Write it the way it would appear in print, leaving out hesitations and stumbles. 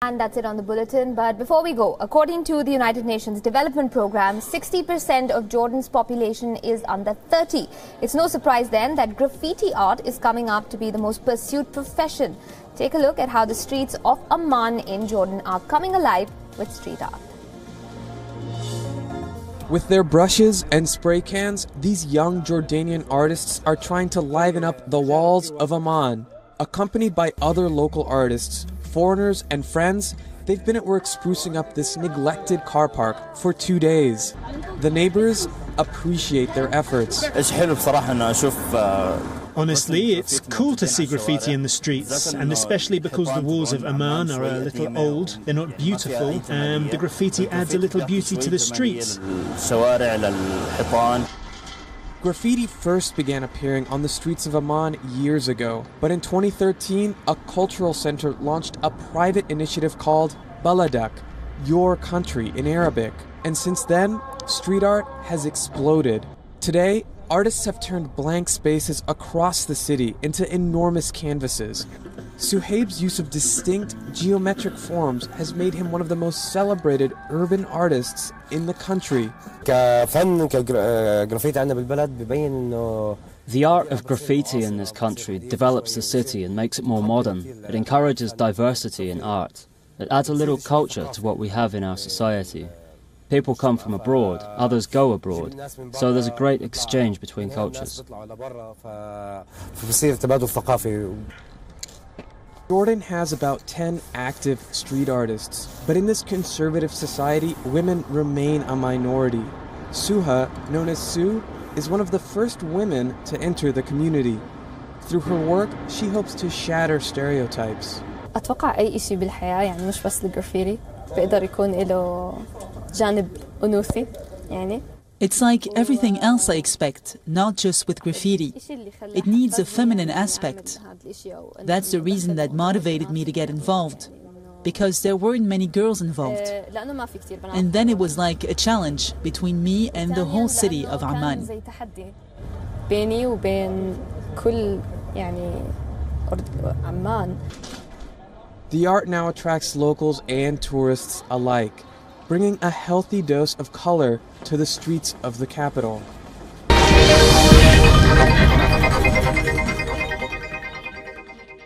And that's it on the bulletin. But before we go, according to the United Nations Development Programme, 60% of Jordan's population is under 30. It's no surprise then that graffiti art is coming up to be the most pursued profession. Take a look at how the streets of Amman in Jordan are coming alive with street art. With their brushes and spray cans, these young Jordanian artists are trying to liven up the walls of Amman. Accompanied by other local artists, foreigners and friends, they've been at work sprucing up this neglected car park for 2 days. The neighbors appreciate their efforts. Honestly, it's cool to see graffiti in the streets, and especially because the walls of Amman are a little old, they're not beautiful, and the graffiti adds a little beauty to the streets. Graffiti first began appearing on the streets of Amman years ago, but in 2013, a cultural center launched a private initiative called Baladak, Your Country in Arabic, and since then, street art has exploded. Today, artists have turned blank spaces across the city into enormous canvases. Suhaib's use of distinct geometric forms has made him one of the most celebrated urban artists in the country. The art of graffiti in this country develops the city and makes it more modern. It encourages diversity in art. It adds a little culture to what we have in our society. People come from abroad, others go abroad, so there's a great exchange between cultures. Jordan has about 10 active street artists, but in this conservative society, women remain a minority. Suha, known as Sue, is one of the first women to enter the community. Through her work, she hopes to shatter stereotypes. أتوقع أي شيء بالحياة يعني مش بس الجرافيتي بيقدر يكون له جانب أنوثي يعني. It's like everything else I expect, not just with graffiti. It needs a feminine aspect. That's the reason that motivated me to get involved, because there weren't many girls involved. And then it was like a challenge between me and the whole city of Amman. بيني وبين كل يعني عمان. The art now attracts locals and tourists alike, bringing a healthy dose of color to the streets of the capital.